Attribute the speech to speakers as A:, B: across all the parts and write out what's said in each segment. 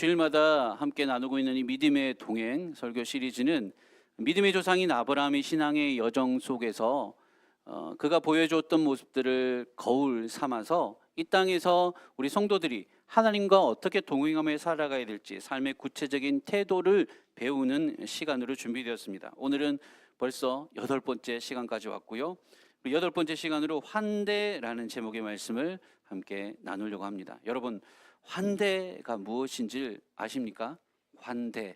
A: 주일마다 함께 나누고 있는 이 믿음의 동행 설교 시리즈는 믿음의 조상인 아브라함의 신앙의 여정 속에서 그가 보여주었던 모습들을 거울 삼아서 이 땅에서 우리 성도들이 하나님과 어떻게 동행하며 살아가야 될지 삶의 구체적인 태도를 배우는 시간으로 준비되었습니다. 오늘은 벌써 8번째 시간까지 왔고요. 8번째 시간으로 환대라는 제목의 말씀을 함께 나누려고 합니다. 여러분, 환대가 무엇인지 아십니까? 환대.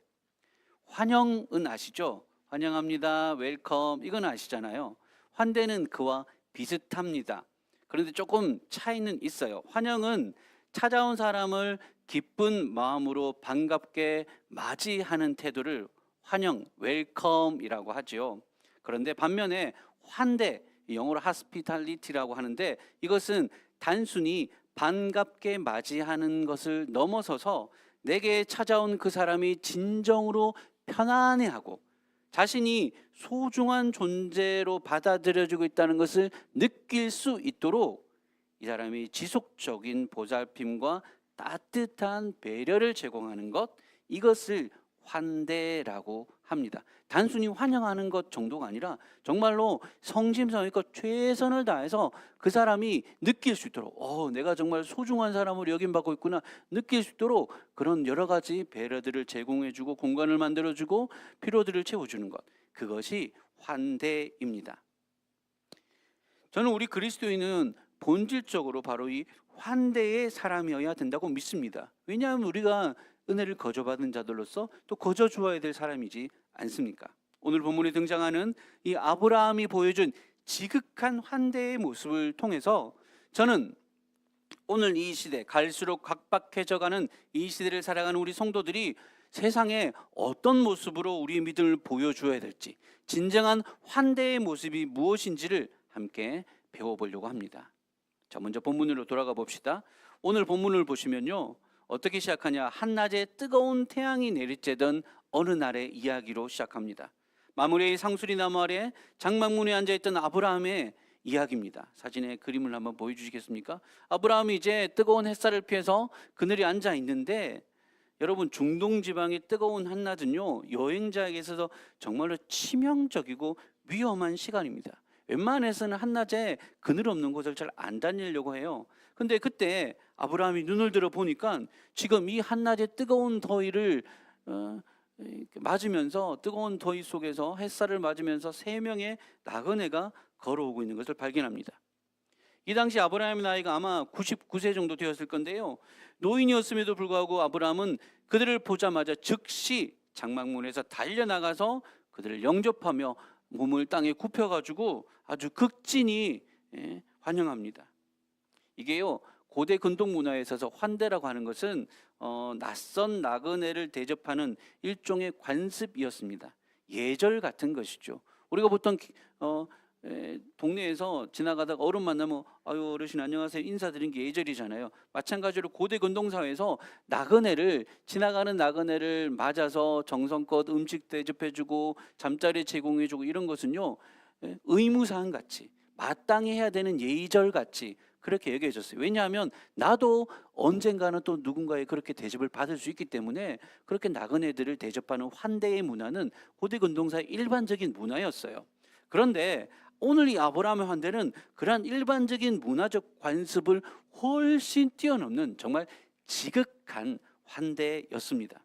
A: 환영은 아시죠? 환영합니다, 웰컴, 이건 아시잖아요. 환대는 그와 비슷합니다. 그런데 조금 차이는 있어요. 환영은 찾아온 사람을 기쁜 마음으로 반갑게 맞이하는 태도를 환영, 웰컴이라고 하죠. 그런데 반면에 환대, 영어로 hospitality라고 하는데, 이것은 단순히 반갑게 맞이하는 것을 넘어서서 내게 찾아온 그 사람이 진정으로 편안해하고 자신이 소중한 존재로 받아들여지고 있다는 것을 느낄 수 있도록 이 사람이 지속적인 보살핌과 따뜻한 배려를 제공하는 것, 이것을 환대라고 합니다. 단순히 환영하는 것 정도가 아니라 정말로 성심성의껏 최선을 다해서 그 사람이 느낄 수 있도록 내가 정말 소중한 사람으로 여김받고 있구나 느낄 수 있도록 그런 여러 가지 배려들을 제공해주고 공간을 만들어주고 필요들을 채워주는 것, 그것이 환대입니다. 저는 우리 그리스도인은 본질적으로 바로 이 환대의 사람이어야 된다고 믿습니다. 왜냐하면 우리가 은혜를 거저받은 자들로서 또 거저 주어야 될 사람이지 않습니까? 오늘 본문에 등장하는 이 아브라함이 보여준 지극한 환대의 모습을 통해서 저는 오늘 이 시대, 갈수록 각박해져가는 이 시대를 살아가는 우리 성도들이 세상에 어떤 모습으로 우리의 믿음을 보여줘야 될지, 진정한 환대의 모습이 무엇인지를 함께 배워보려고 합니다. 자, 먼저 본문으로 돌아가 봅시다. 오늘 본문을 보시면요, 어떻게 시작하냐? 한낮에 뜨거운 태양이 내리쬐던 어느 날의 이야기로 시작합니다. 마므레의 상수리 나무 아래 장막문에 앉아있던 아브라함의 이야기입니다. 사진에 그림을 한번 보여주시겠습니까? 아브라함이 이제 뜨거운 햇살을 피해서 그늘에 앉아 있는데, 여러분, 중동 지방의 뜨거운 한낮은요, 여행자에게 있어서 정말로 치명적이고 위험한 시간입니다. 웬만해서는 한낮에 그늘 없는 곳을 잘 안 다니려고 해요. 근데 그때 아브라함이 눈을 들어 보니까 지금 이 한낮의 뜨거운 더위를 맞으면서, 뜨거운 더위 속에서 햇살을 맞으면서 3명의 나그네가 걸어오고 있는 것을 발견합니다. 이 당시 아브라함의 나이가 아마 99세 정도 되었을 건데요, 노인이었음에도 불구하고 아브라함은 그들을 보자마자 즉시 장막문에서 달려나가서 그들을 영접하며 몸을 땅에 굽혀가지고 아주 극진히 환영합니다. 이게요, 고대 근동 문화에 있어서 환대라고 하는 것은 낯선 나그네를 대접하는 일종의 관습이었습니다. 예절 같은 것이죠. 우리가 보통 동네에서 지나가다가 어른 만나면 아유 어르신 안녕하세요 인사드리는 게 예절이잖아요. 마찬가지로 고대 근동사회에서 지나가는 나그네를 맞아서 정성껏 음식 대접해주고 잠자리 제공해주고 이런 것은요, 의무사항 같이 마땅히 해야 되는 예의절 같이 그렇게 여겨졌어요. 왜냐하면 나도 언젠가는 또 누군가의 그렇게 대접을 받을 수 있기 때문에 그렇게 나그네들을 대접하는 환대의 문화는 고대 근동사의 일반적인 문화였어요. 그런데 오늘 이 아브라함의 환대는 그러한 일반적인 문화적 관습을 훨씬 뛰어넘는 정말 지극한 환대였습니다.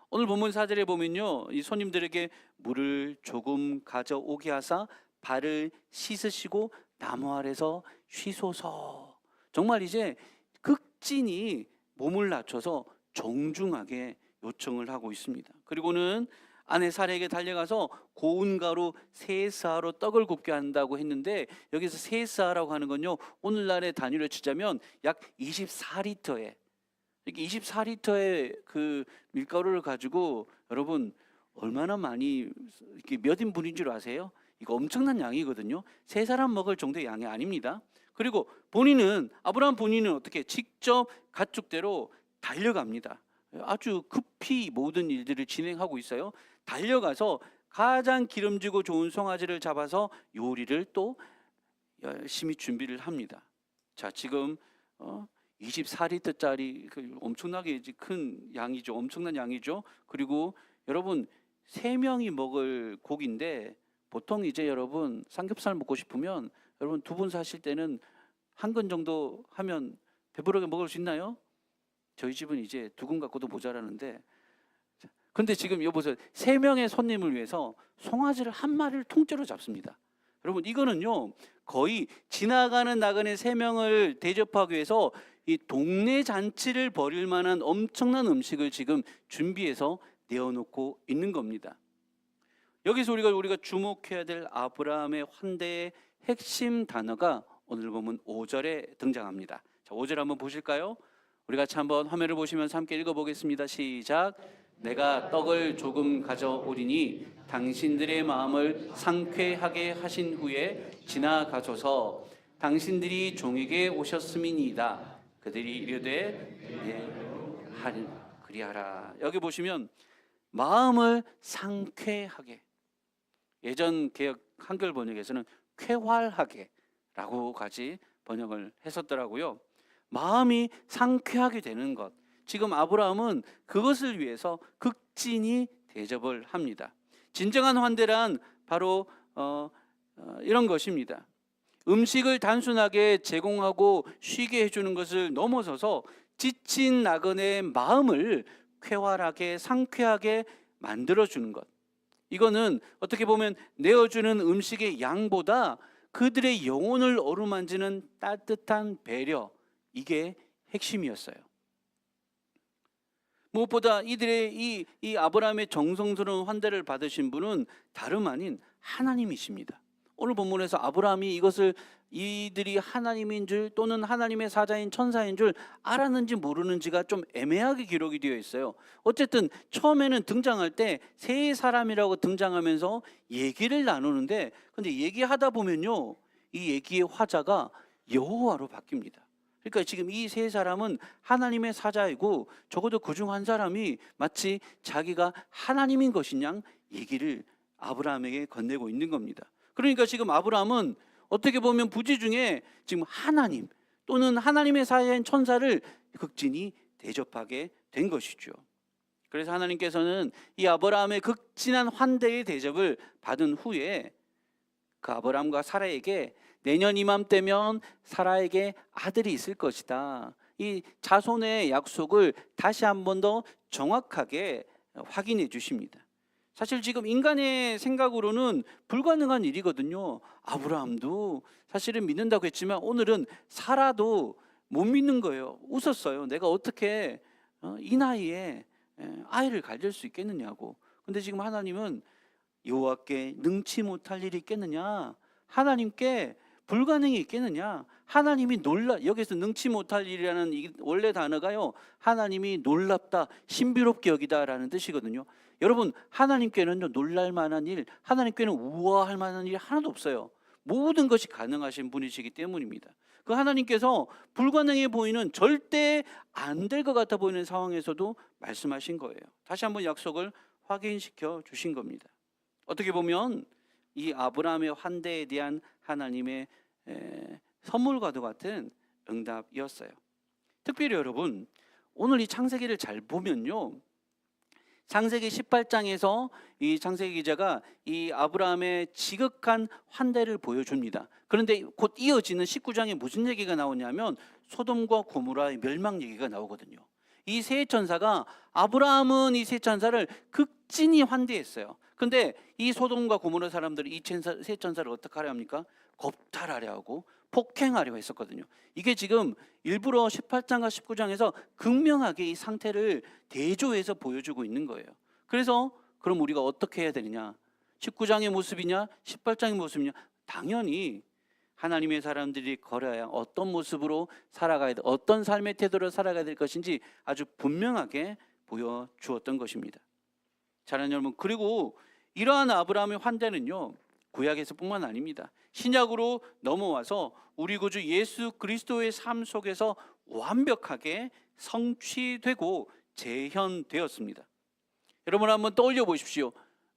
A: 오늘 본문 4절에 보면요, 이 손님들에게 물을 조금 가져오게 하사 발을 씻으시고 나무 아래서 쉬소서. 정말 이제 극진히 몸을 낮춰서 정중하게 요청을 하고 있습니다. 그리고는 아내 사라에게 달려가서 고운 가루 3스아로 떡을 굽게 한다고 했는데, 여기서 3스아라고 하는 건요, 오늘날의 단위로 치자면 약 24리터에 이렇게 24리터의 그 밀가루를 가지고 여러분 얼마나 많이 이렇게 몇 인분인 줄 아세요? 이거 엄청난 양이거든요. 3사람 먹을 정도의 양이 아닙니다. 그리고 아브라함 본인은 어떻게 직접 가축대로 달려갑니다. 아주 급히 모든 일들을 진행하고 있어요. 달려가서 가장 기름지고 좋은 송아지를 잡아서 요리를 또 열심히 준비를 합니다. 자, 지금 24리터짜리 엄청나게 큰 양이죠. 엄청난 양이죠. 그리고 여러분 3명이 먹을 고기인데 보통 이제 여러분 삼겹살 먹고 싶으면 여러분 2분 사실 때는 1근 정도 하면 배부르게 먹을 수 있나요? 저희 집은 이제 2근 갖고도 모자라는데, 근데 지금 여보세요, 3명의 손님을 위해서 송아지를 1마리를 통째로 잡습니다. 여러분 이거는요 거의 지나가는 나그네 3명을 대접하기 위해서 이 동네 잔치를 벌일 만한 엄청난 음식을 지금 준비해서 내어놓고 있는 겁니다. 여기서 우리가 주목해야 될 아브라함의 환대의 핵심 단어가 오늘 보면 5절에 등장합니다. 자, 5절 한번 보실까요? 우리 같이 한번 화면을 보시면서 함께 읽어보겠습니다. 시작. 내가 떡을 조금 가져오리니 당신들의 마음을 상쾌하게 하신 후에 지나가소서. 당신들이 종에게 오셨음이니이다. 그들이 이르되 네, 그리하라. 여기 보시면 마음을 상쾌하게, 예전 개역 한글 번역에서는 쾌활하게 라고까지 번역을 했었더라고요. 마음이 상쾌하게 되는 것, 지금 아브라함은 그것을 위해서 극진히 대접을 합니다. 진정한 환대란 바로 이런 것입니다. 음식을 단순하게 제공하고 쉬게 해주는 것을 넘어서서 지친 나그네의 마음을 쾌활하게 상쾌하게 만들어주는 것, 이거는 어떻게 보면 내어주는 음식의 양보다 그들의 영혼을 어루만지는 따뜻한 배려, 이게 핵심이었어요. 무엇보다 이들의 이 아브라함의 정성스러운 환대를 받으신 분은 다름 아닌 하나님이십니다. 오늘 본문에서 아브라함이 이들이 하나님인 줄 또는 하나님의 사자인 천사인 줄 알았는지 모르는지가 좀 애매하게 기록이 되어 있어요. 어쨌든 처음에는 등장할 때 세 사람이라고 등장하면서 얘기를 나누는데, 근데 얘기하다 보면요 이 얘기의 화자가 여호와로 바뀝니다. 그러니까 지금 이 세 사람은 하나님의 사자이고 적어도 그중 한 사람이 마치 자기가 하나님인 것인 양 얘기를 아브라함에게 건네고 있는 겁니다. 그러니까 지금 아브라함은 어떻게 보면 부지 중에 지금 하나님 또는 하나님의 사자인 천사를 극진히 대접하게 된 것이죠. 그래서 하나님께서는 이 아브라함의 극진한 환대의 대접을 받은 후에 그 아브라함과 사라에게 내년 이맘때면 사라에게 아들이 있을 것이다, 이 자손의 약속을 다시 한 번 더 정확하게 확인해 주십니다. 사실 지금 인간의 생각으로는 불가능한 일이거든요. 아브라함도 사실은 믿는다고 했지만 오늘은 사라도 못 믿는 거예요. 웃었어요. 내가 어떻게 이 나이에 아이를 가질 수 있겠느냐고. 근데 지금 하나님은 여호와께 능치 못할 일이 있겠느냐, 하나님께 불가능이 있겠느냐, 하나님이 여기서 능치 못할 일이라는 이 원래 단어가요 하나님이 놀랍다, 신비롭게 여기다 라는 뜻이거든요. 여러분 하나님께는 놀랄 만한 일, 하나님께는 우아할 만한 일 하나도 없어요. 모든 것이 가능하신 분이시기 때문입니다. 그 하나님께서 불가능해 보이는, 절대 안 될 것 같아 보이는 상황에서도 말씀하신 거예요. 다시 한번 약속을 확인시켜 주신 겁니다. 어떻게 보면 이 아브라함의 환대에 대한 하나님의 선물과도 같은 응답이었어요. 특별히 여러분 오늘 이 창세기를 잘 보면요, 창세기 18장에서 이 창세기 기자가 이 아브라함의 지극한 환대를 보여줍니다. 그런데 곧 이어지는 19장에 무슨 얘기가 나오냐면 소돔과 고모라의 멸망 얘기가 나오거든요. 이 세 천사가, 아브라함은 이 세 천사를 극진히 환대했어요. 근데 이 소돔과 고모라 사람들이 이 세 천사를 어떻게 하려 합니까? 겁탈하려 하고 폭행하려 했었거든요. 이게 지금 일부러 18장과 19장에서 극명하게 이 상태를 대조해서 보여주고 있는 거예요. 그래서 그럼 우리가 어떻게 해야 되느냐? 19장의 모습이냐 18장의 모습이냐? 당연히 하나님의 사람들이 걸어야 어떤 모습으로 살아가야 돼, 어떤 삶의 태도로 살아가야 될 것인지 아주 분명하게 보여주었던 것입니다. 사랑하는 여러분, 그리고 이러한 아브라함의 환대는요 구약에서뿐만 아닙니다. 신약으로 넘어와서 우리 구주 예수 그리스도의 삶 속에서 완벽하게 성취되고 재현되었습니다. 여러분 한번 떠올려 보십시오.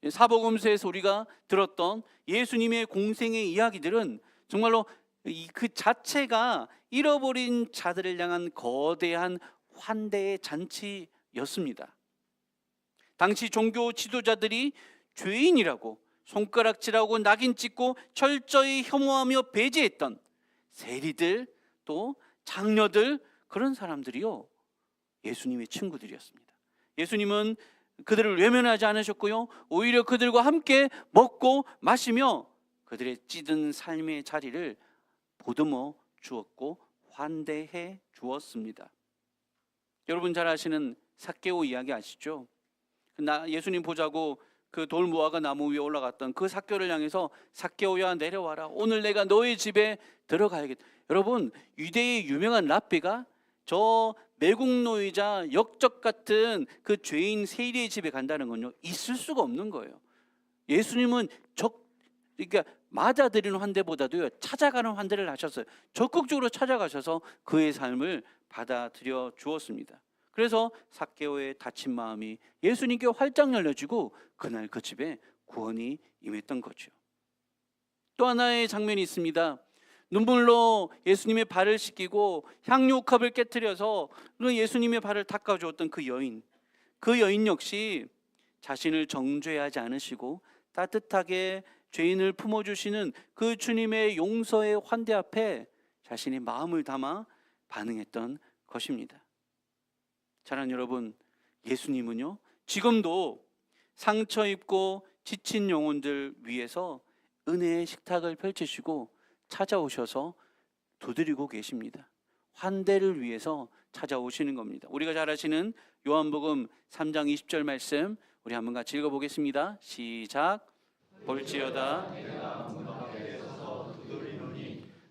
A: 사복음서에서 우리가 들었던 예수님의 공생의 이야기들은 정말로 그 자체가 잃어버린 자들을 향한 거대한 환대의 잔치였습니다. 당시 종교 지도자들이 죄인이라고 손가락질하고 낙인 찍고 철저히 혐오하며 배제했던 세리들, 또 장녀들, 그런 사람들이요, 예수님의 친구들이었습니다. 예수님은 그들을 외면하지 않으셨고요, 오히려 그들과 함께 먹고 마시며 그들의 찌든 삶의 자리를 보듬어 주었고 환대해 주었습니다. 여러분 잘 아시는 삭개오 이야기 아시죠? 예수님 보자고 그 돌무화과 나무 위에 올라갔던 그 삭개오를 향해서 삭개오야 내려와라, 오늘 내가 너의 집에 들어가야겠다. 여러분, 유대의 유명한 랍비가 저 매국노이자 역적 같은 그 죄인 세리의 집에 간다는 건요, 있을 수가 없는 거예요. 예수님은 그러니까 맞아들이는 환대보다도요, 찾아가는 환대를 하셨어요. 적극적으로 찾아가셔서 그의 삶을 받아들여 주었습니다. 그래서 삭개오의 다친 마음이 예수님께 활짝 열려지고 그날 그 집에 구원이 임했던 거죠. 또 하나의 장면이 있습니다. 눈물로 예수님의 발을 씻기고 향유옥합을 깨뜨려서 예수님의 발을 닦아주었던 그 여인 역시 자신을 정죄하지 않으시고 따뜻하게 죄인을 품어주시는 그 주님의 용서의 환대 앞에 자신의 마음을 담아 반응했던 것입니다. 사랑하는 여러분, 예수님은요, 지금도 상처 입고 지친 영혼들 위해서 은혜의 식탁을 펼치시고 찾아오셔서 두드리고 계십니다. 환대를 위해서 찾아오시는 겁니다. 우리가 잘 아시는 요한복음 3장 20절 말씀, 우리 한번 같이 읽어보겠습니다. 시작. 볼지어다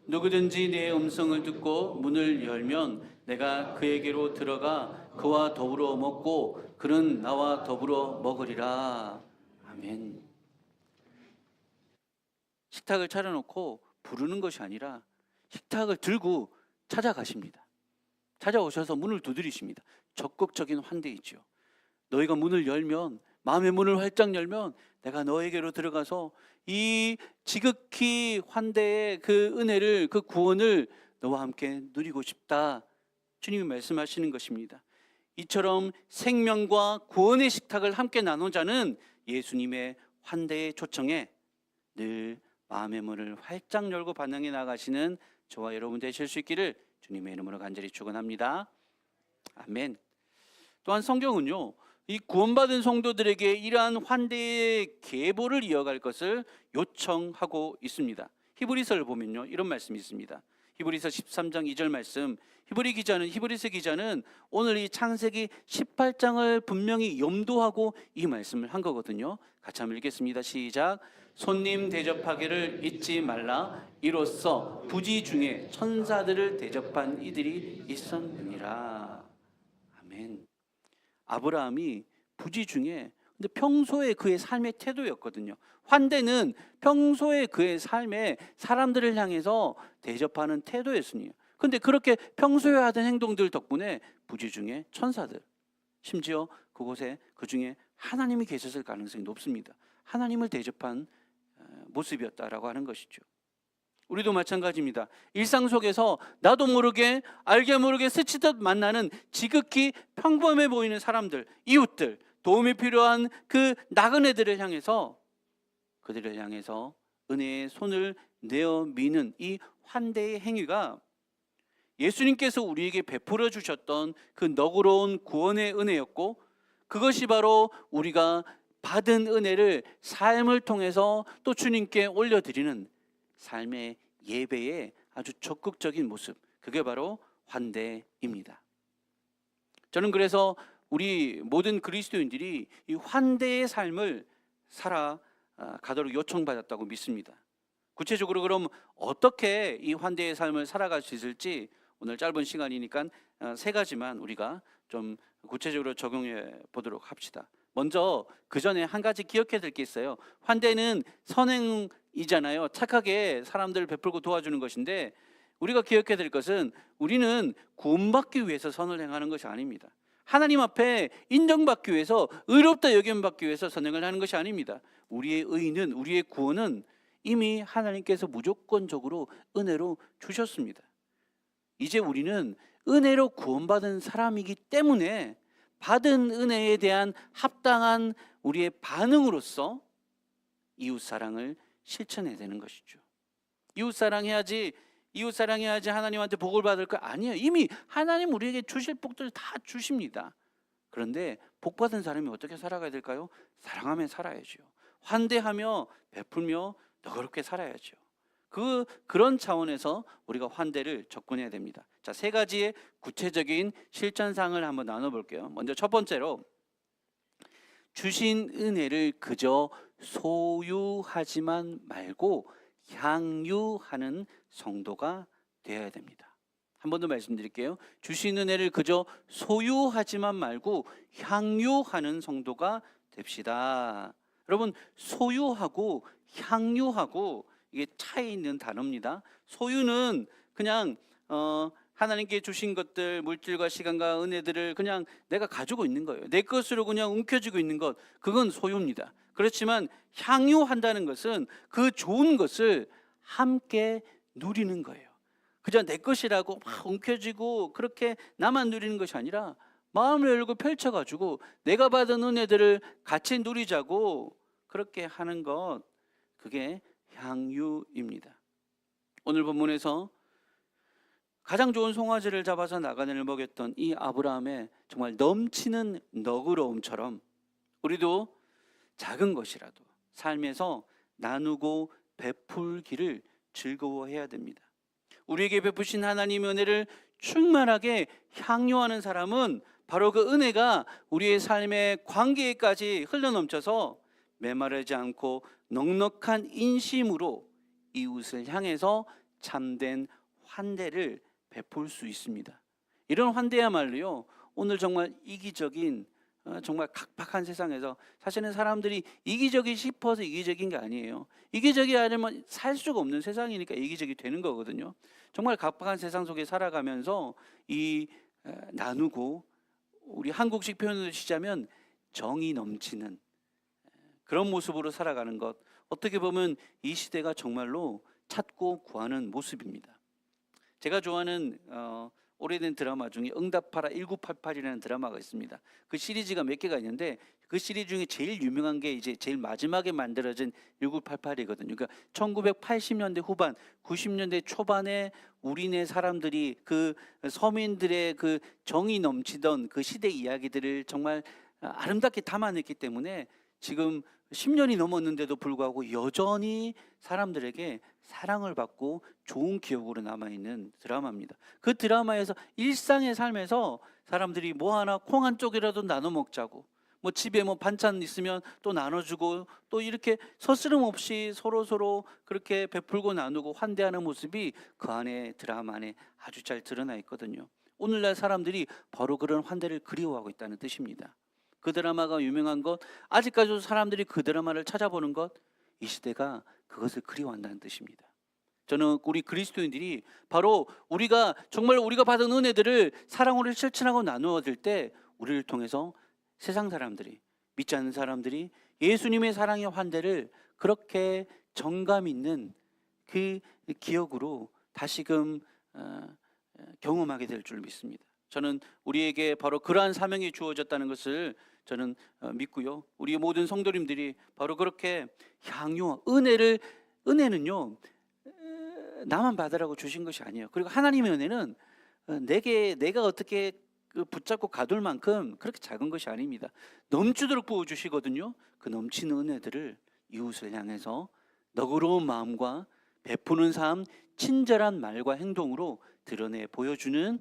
A: 누구든지 내 음성을 듣고 문을 열면 내가 그에게로 들어가 그와 더불어 먹고 그는 나와 더불어 먹으리라. 아멘. 식탁을 차려놓고 부르는 것이 아니라 식탁을 들고 찾아가십니다. 찾아오셔서 문을 두드리십니다. 적극적인 환대이죠. 너희가 문을 열면, 마음의 문을 활짝 열면 내가 너에게로 들어가서 이 지극히 환대의 그 은혜를, 그 구원을 너와 함께 누리고 싶다, 주님이 말씀하시는 것입니다. 이처럼 생명과 구원의 식탁을 함께 나누자는 예수님의 환대의 초청에 늘 마음의 문을 활짝 열고 반응해 나가시는 저와 여러분 되실 수 있기를 주님의 이름으로 간절히 축원합니다. 아멘. 또한 성경은요, 이 구원받은 성도들에게 이러한 환대의 계보를 이어갈 것을 요청하고 있습니다. 히브리서를 보면요, 이런 말씀이 있습니다. 히브리서 13장 2절 말씀, 히브리서 기자는 오늘 이 창세기 18장을 분명히 염두하고 이 말씀을 한 거거든요. 같이 한번 읽겠습니다. 시작. 손님 대접하기를 잊지 말라. 이로써 부지 중에 천사들을 대접한 이들이 있었느니라. 아멘. 아브라함이 부지 중에, 근데 평소에 그의 삶의 태도였거든요. 환대는 평소에 그의 삶에 사람들을 향해서 대접하는 태도였으니요. 근데 그렇게 평소에 하던 행동들 덕분에 부지 중에 천사들, 심지어 그곳에 그 중에 하나님이 계셨을 가능성이 높습니다. 하나님을 대접한 모습이었다라고 하는 것이죠. 우리도 마찬가지입니다. 일상 속에서 나도 모르게 알게 모르게 스치듯 만나는 지극히 평범해 보이는 사람들, 이웃들, 도움이 필요한 그 나그네들을 향해서, 그들을 향해서 은혜의 손을 내어 미는 이 환대의 행위가 예수님께서 우리에게 베풀어 주셨던 그 너그러운 구원의 은혜였고, 그것이 바로 우리가 받은 은혜를 삶을 통해서 또 주님께 올려드리는 삶의 예배의 아주 적극적인 모습, 그게 바로 환대입니다. 저는 그래서 우리 모든 그리스도인들이 이 환대의 삶을 살아가도록 요청받았다고 믿습니다. 구체적으로 그럼 어떻게 이 환대의 삶을 살아갈 수 있을지 오늘 짧은 시간이니까 세 가지만 우리가 좀 구체적으로 적용해 보도록 합시다. 먼저 그 전에 한 가지 기억해야 될 게 있어요. 환대는 선행이잖아요. 착하게 사람들을 베풀고 도와주는 것인데, 우리가 기억해야 될 것은 우리는 구원받기 위해서 선을 행하는 것이 아닙니다. 하나님 앞에 인정받기 위해서, 의롭다 여김받기 위해서 선행을 하는 것이 아닙니다. 우리의 의는, 우리의 구원은 이미 하나님께서 무조건적으로 은혜로 주셨습니다. 이제 우리는 은혜로 구원받은 사람이기 때문에 받은 은혜에 대한 합당한 우리의 반응으로서 이웃사랑을 실천해야 되는 것이죠. 이웃사랑해야지 하나님한테 복을 받을 거 아니에요. 이미 하나님 우리에게 주실 복들 다 주십니다. 그런데 복 받은 사람이 어떻게 살아가야 될까요? 사랑하며 살아야죠. 환대하며 베풀며 너그럽게 살아야죠. 그런 차원에서 우리가 환대를 접근해야 됩니다. 자, 세 가지의 구체적인 실천사항을 한번 나눠볼게요. 먼저 첫 번째로, 주신 은혜를 그저 소유하지만 말고 향유하는 성도가 되어야 됩니다. 한 번 더 말씀드릴게요. 주신 은혜를 그저 소유하지만 말고 향유하는 성도가 됩시다. 여러분, 소유하고 향유하고 이게 차이 있는 단어입니다. 소유는 그냥 하나님께 주신 것들, 물질과 시간과 은혜들을 그냥 내가 가지고 있는 거예요. 내 것으로 그냥 움켜쥐고 있는 것, 그건 소유입니다. 그렇지만 향유한다는 것은 그 좋은 것을 함께 누리는 거예요. 그저 내 것이라고 막 움켜쥐고 그렇게 나만 누리는 것이 아니라 마음을 열고 펼쳐가지고 내가 받은 은혜들을 같이 누리자고 그렇게 하는 것, 그게 향유입니다. 오늘 본문에서 가장 좋은 송아지를 잡아서 나간을 먹였던 이 아브라함의 정말 넘치는 너그러움처럼 우리도 작은 것이라도 삶에서 나누고 베풀기를 즐거워해야 됩니다. 우리에게 베푸신 하나님의 은혜를 충만하게 향유하는 사람은 바로 그 은혜가 우리의 삶의 관계에까지 흘러넘쳐서 메마르지 않고 넉넉한 인심으로 이웃을 향해서 참된 환대를 베풀 수 있습니다. 이런 환대야말로요, 오늘 정말 이기적인, 정말 각박한 세상에서 사실은 사람들이 이기적이 싶어서 이기적인 게 아니에요. 이기적이 아니면 살 수가 없는 세상이니까 이기적이 되는 거거든요. 정말 각박한 세상 속에 살아가면서 나누고, 우리 한국식 표현으로 치자면 정이 넘치는 그런 모습으로 살아가는 것, 어떻게 보면 이 시대가 정말로 찾고 구하는 모습입니다. 제가 좋아하는 오래된 드라마 중에 응답하라 1988이라는 드라마가 있습니다. 그 시리즈가 몇 개가 있는데 그 시리즈 중에 제일 유명한 게 이제 제일 마지막에 만들어진 1988이거든요. 그러니까 1980년대 후반, 90년대 초반에 우리네 사람들이 그 서민들의 그 정이 넘치던 그 시대 이야기들을 정말 아름답게 담아냈기 때문에 지금 10년이 넘었는데도 불구하고 여전히 사람들에게 사랑을 받고 좋은 기억으로 남아있는 드라마입니다. 그 드라마에서 일상의 삶에서 사람들이 뭐 하나 콩 한 쪽이라도 나눠 먹자고, 뭐 집에 뭐 반찬 있으면 또 나눠주고, 또 이렇게 서스름 없이 서로 그렇게 베풀고 나누고 환대하는 모습이 그 안에, 드라마 안에 아주 잘 드러나 있거든요. 오늘날 사람들이 바로 그런 환대를 그리워하고 있다는 뜻입니다. 그 드라마가 유명한 것, 아직까지도 사람들이 그 드라마를 찾아보는 것, 이 시대가 그것을 그리워한다는 뜻입니다. 저는 우리 그리스도인들이 바로 우리가 정말 우리가 받은 은혜들을 사랑으로 실천하고 나누어 줄 때 우리를 통해서 세상 사람들이, 믿지 않는 사람들이 예수님의 사랑의 환대를 그렇게 정감 있는 그 기억으로 다시금 경험하게 될 줄 믿습니다. 저는 우리에게 바로 그러한 사명이 주어졌다는 것을 저는 믿고요. 우리 모든 성도님들이 바로 그렇게 향유, 은혜는요 나만 받으라고 주신 것이 아니에요. 그리고 하나님의 은혜는 내가 어떻게 붙잡고 가둘 만큼 그렇게 작은 것이 아닙니다. 넘치도록 부어주시거든요. 그 넘치는 은혜들을 이웃을 향해서 너그러운 마음과 베푸는 삶, 친절한 말과 행동으로 드러내 보여주는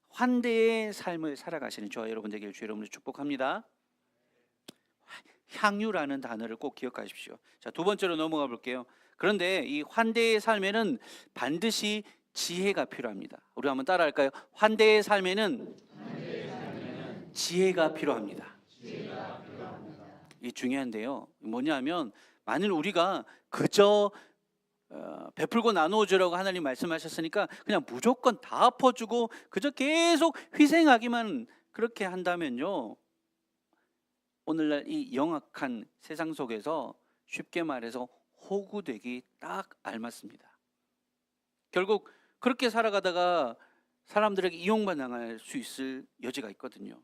A: 환대의 삶을 살아가시는 저와 여러분 되기를 주의 이름으로 축복합니다. 향유라는 단어를 꼭 기억하십시오. 자, 두 번째로 넘어가 볼게요. 그런데 이 환대의 삶에는 반드시 지혜가 필요합니다. 우리 한번 따라할까요? 환대의 삶에는 지혜가 필요합니다. 이게 중요한데요. 뭐냐면 만일 우리가 그저 베풀고 나누어 주라고 하나님 말씀하셨으니까 그냥 무조건 다 엎어주고 그저 계속 희생하기만 그렇게 한다면요, 오늘날 이 영악한 세상 속에서 쉽게 말해서 호구되기 딱 알맞습니다. 결국 그렇게 살아가다가 사람들에게 이용당할 수 있을 여지가 있거든요.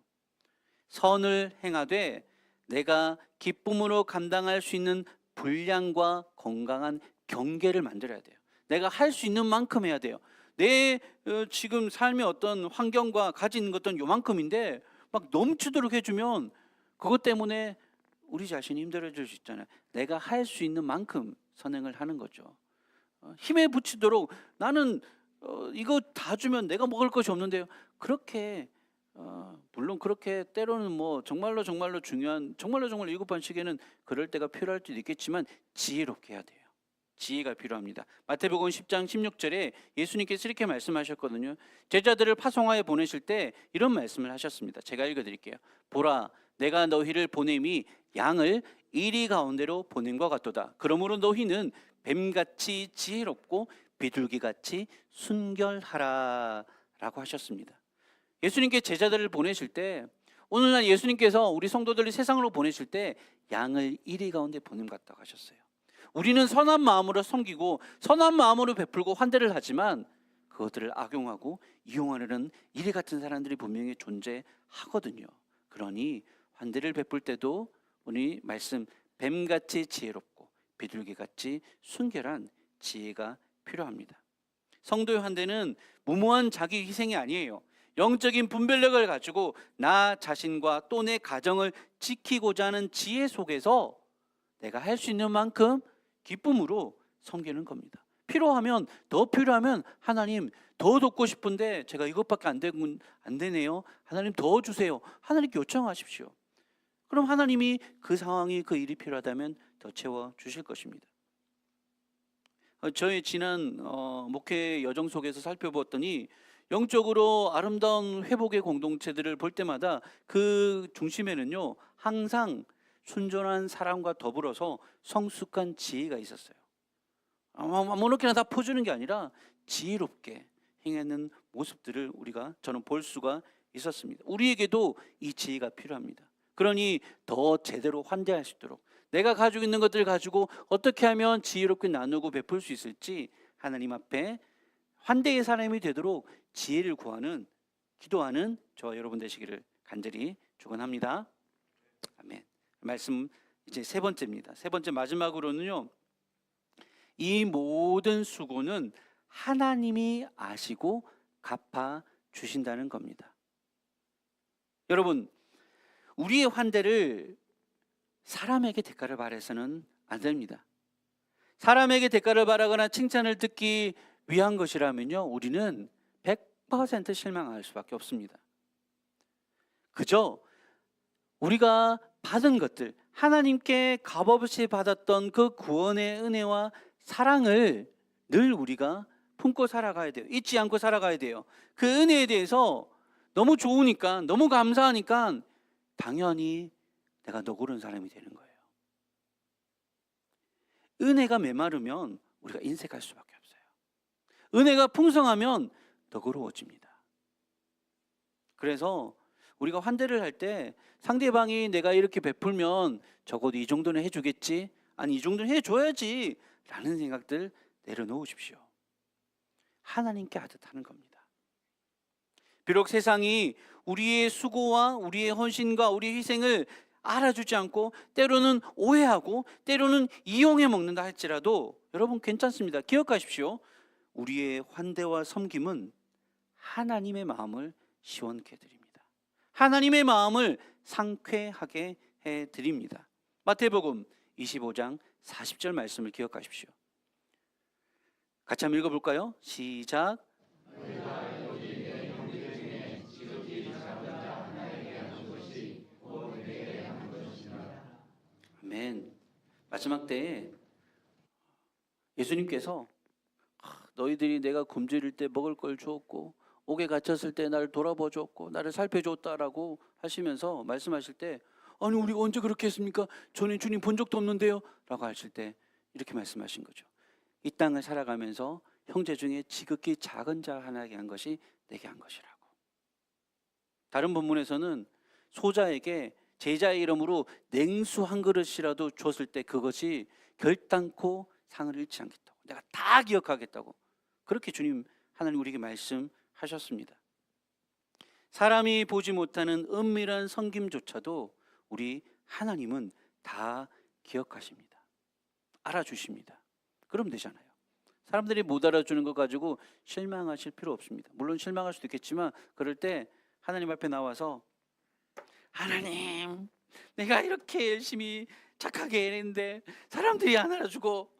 A: 선을 행하되 내가 기쁨으로 감당할 수 있는 분량과 건강한 경계를 만들어야 돼요. 내가 할 수 있는 만큼 해야 돼요. 내 지금 삶의 어떤 환경과 가진 것은 요만큼인데 막 넘치도록 해주면 그것 때문에 우리 자신이 힘들어질 수 있잖아요. 내가 할 수 있는 만큼 선행을 하는 거죠. 힘에 부치도록 나는 이거 다 주면 내가 먹을 것이 없는데요. 그렇게 물론 그렇게 때로는 뭐 정말로 중요한 정말 위급한 시기에는 그럴 때가 필요할 수도 있겠지만 지혜롭게 해야 돼요. 지혜가 필요합니다. 마태복음 10장 16절에 예수님께서 이렇게 말씀하셨거든요. 제자들을 파송하여 보내실 때 이런 말씀을 하셨습니다. 제가 읽어드릴게요. 보라, 내가 너희를 보냄이 양을 이리 가운데로 보낸 것 같도다. 그러므로 너희는 뱀같이 지혜롭고 비둘기같이 순결하라 라고 하셨습니다. 예수님께 제자들을 보내실 때 오늘날 예수님께서 우리 성도들을 세상으로 보내실 때 양을 이리 가운데 보냄 것 같다고 하셨어요. 우리는 선한 마음으로 섬기고 선한 마음으로 베풀고 환대를 하지만 그것들을 악용하고 이용하려는 이리 같은 사람들이 분명히 존재하거든요. 그러니 환대를 베풀 때도 우리 말씀 뱀같이 지혜롭고 비둘기같이 순결한 지혜가 필요합니다. 성도의 환대는 무모한 자기 희생이 아니에요. 영적인 분별력을 가지고 나 자신과 또 내 가정을 지키고자 하는 지혜 속에서 내가 할 수 있는 만큼 기쁨으로 섬기는 겁니다. 더 필요하면 하나님 더 돕고 싶은데 제가 이것밖에 안 되네요. 하나님 더 주세요. 하나님께 요청하십시오. 그럼 하나님이 그 상황이 그 일이 필요하다면 더 채워 주실 것입니다. 저의 지난 목회 여정 속에서 살펴보았더니 영적으로 아름다운 회복의 공동체들을 볼 때마다 그 중심에는요 항상 순전한 사랑과 더불어서 성숙한 지혜가 있었어요. 아무렇게나 다 퍼주는 게 아니라 지혜롭게 행하는 모습들을 저는 볼 수가 있었습니다. 우리에게도 이 지혜가 필요합니다. 그러니 더 제대로 환대할 수 있도록 내가 가지고 있는 것들을 가지고 어떻게 하면 지혜롭게 나누고 베풀 수 있을지 하나님 앞에 환대의 사람이 되도록 지혜를 구하는 기도하는 저와 여러분 되시기를 간절히 축원합니다. 아멘. 말씀 이제 세 번째입니다. 세 번째 마지막으로는요. 이 모든 수고는 하나님이 아시고 갚아 주신다는 겁니다. 여러분, 우리의 환대를 사람에게 대가를 바라서는 안 됩니다. 사람에게 대가를 바라거나 칭찬을 듣기 위한 것이라면요, 우리는 100% 실망할 수밖에 없습니다. 그저 우리가 받은 것들, 하나님께 값없이 받았던 그 구원의 은혜와 사랑을 늘 우리가 품고 살아가야 돼요. 잊지 않고 살아가야 돼요. 그 은혜에 대해서 너무 좋으니까, 너무 감사하니까 당연히 내가 너그러운 사람이 되는 거예요. 은혜가 메마르면 우리가 인색할 수밖에 없어요. 은혜가 풍성하면 너그러워집니다. 그래서 우리가 환대를 할 때 상대방이 내가 이렇게 베풀면 적어도 이 정도는 해주겠지, 아니 이 정도는 해줘야지 라는 생각들 내려놓으십시오. 하나님께 하듯 하는 겁니다. 비록 세상이 우리의 수고와 우리의 헌신과 우리의 희생을 알아주지 않고 때로는 오해하고 때로는 이용해 먹는다 할지라도 여러분 괜찮습니다. 기억하십시오. 우리의 환대와 섬김은 하나님의 마음을 시원케 해드립니다. 하나님의 마음을 상쾌하게 해드립니다. 마태복음 25장 40절 말씀을 기억하십시오. 같이 한번 읽어볼까요? 시작. 아멘. 마지막 때에 예수님께서 너희들이 내가 굶주릴 때 먹을 걸 주었고 옥에 갇혔을 때 나를 돌아봐 줬고 나를 살펴줬다라고 하시면서 말씀하실 때 아니 우리가 언제 그렇게 했습니까? 저는 주님 본 적도 없는데요 라고 하실 때 이렇게 말씀하신 거죠. 이 땅을 살아가면서 형제 중에 지극히 작은 자 하나에게 한 것이 내게 한 것이라고. 다른 본문에서는 소자에게 제자의 이름으로 냉수 한 그릇이라도 줬을 때 그것이 결단코 상을 잃지 않겠다고, 내가 다 기억하겠다고, 그렇게 주님 하나님 우리에게 말씀하셨습니다. 사람이 보지 못하는 은밀한 섬김조차도 우리 하나님은 다 기억하십니다. 알아주십니다. 그럼 되잖아요. 사람들이 못 알아주는 것 가지고 실망하실 필요 없습니다. 물론 실망할 수도 있겠지만 그럴 때 하나님 앞에 나와서 하나님, 내가 이렇게 열심히 착하게 했는데 사람들이 안 알아주고,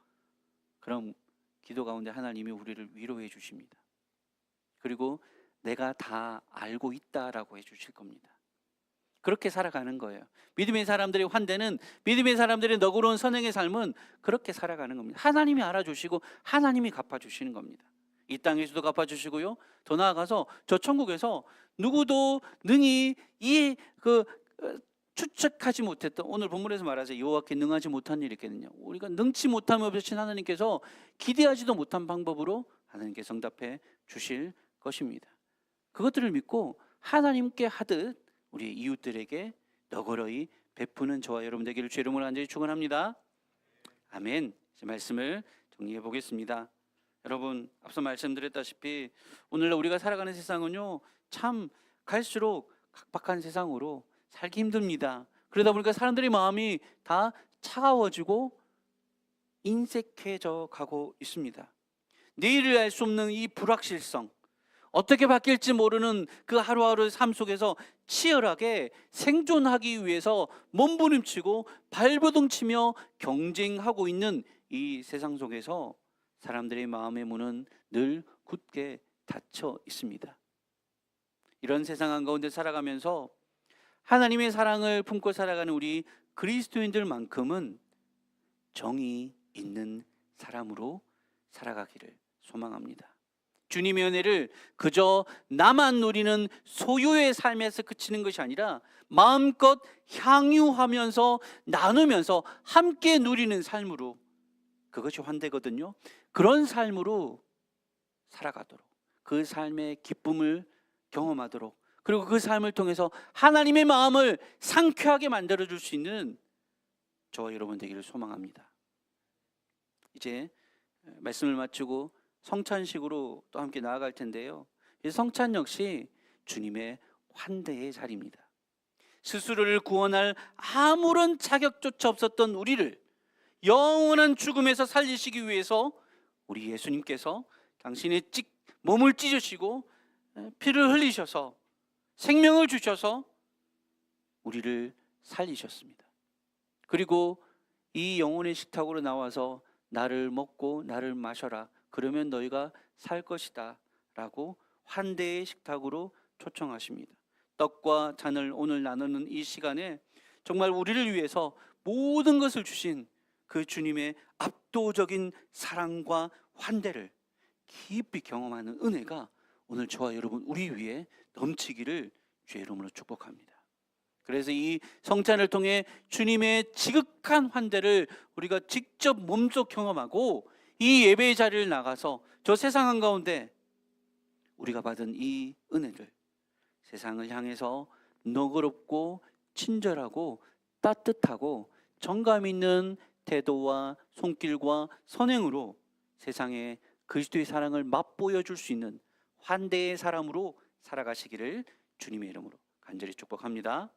A: 그럼 기도 가운데 하나님이 우리를 위로해 주십니다. 그리고 내가 다 알고 있다라고 해 주실 겁니다. 그렇게 살아가는 거예요. 믿음의 사람들의 환대는, 믿음의 사람들의 너그러운 선행의 삶은 그렇게 살아가는 겁니다. 하나님이 알아주시고 하나님이 갚아주시는 겁니다. 이 땅에서도 갚아주시고요, 더 나아가서 저 천국에서 누구도 능히 추측하지 못했던, 오늘 본문에서 말하자 여호와께 능하지 못한 일이 있겠느냐, 우리가 능치 못함이 없으신 하나님께서 기대하지도 못한 방법으로 하나님께 응답해 주실 것입니다. 그것들을 믿고 하나님께 하듯 우리 이웃들에게 너그러이 베푸는 저와 여러분 되기를 주의 이름으로 간절히 축원합니다. 아멘. 이제 말씀을 정리해 보겠습니다. 여러분, 앞서 말씀드렸다시피 오늘날 우리가 살아가는 세상은요, 참 갈수록 각박한 세상으로 살기 힘듭니다. 그러다 보니까 사람들의 마음이 다 차가워지고 인색해져 가고 있습니다. 내일을 알 수 없는 이 불확실성, 어떻게 바뀔지 모르는 그 하루하루의 삶 속에서 치열하게 생존하기 위해서 몸부림치고 발버둥치며 경쟁하고 있는 이 세상 속에서 사람들의 마음의 문은 늘 굳게 닫혀 있습니다. 이런 세상 한가운데 살아가면서 하나님의 사랑을 품고 살아가는 우리 그리스도인들만큼은 정이 있는 사람으로 살아가기를 소망합니다. 주님의 은혜를 그저 나만 누리는 소유의 삶에서 그치는 것이 아니라 마음껏 향유하면서 나누면서 함께 누리는 삶으로, 그것이 환대거든요. 그런 삶으로 살아가도록, 그 삶의 기쁨을 경험하도록, 그리고 그 삶을 통해서 하나님의 마음을 상쾌하게 만들어줄 수 있는 저와 여러분 되기를 소망합니다. 이제 말씀을 마치고 성찬식으로 또 함께 나아갈 텐데요, 이 성찬 역시 주님의 환대의 자리입니다. 스스로를 구원할 아무런 자격조차 없었던 우리를 영원한 죽음에서 살리시기 위해서 우리 예수님께서 당신의 몸을 찢으시고 피를 흘리셔서 생명을 주셔서 우리를 살리셨습니다. 그리고 이 영혼의 식탁으로 나와서 나를 먹고 나를 마셔라, 그러면 너희가 살 것이다 라고 환대의 식탁으로 초청하십니다. 떡과 잔을 오늘 나누는 이 시간에 정말 우리를 위해서 모든 것을 주신 그 주님의 압도적인 사랑과 환대를 깊이 경험하는 은혜가 오늘 저와 여러분 우리 위에 넘치기를 주의 이름으로 축복합니다. 그래서 이 성찬을 통해 주님의 지극한 환대를 우리가 직접 몸소 경험하고 이 예배의 자리를 나가서 저 세상 한가운데 우리가 받은 이 은혜를 세상을 향해서 너그럽고 친절하고 따뜻하고 정감 있는 태도와 손길과 선행으로 세상에 그리스도의 사랑을 맛보여 줄 수 있는 환대의 사람으로 살아가시기를 주님의 이름으로 간절히 축복합니다.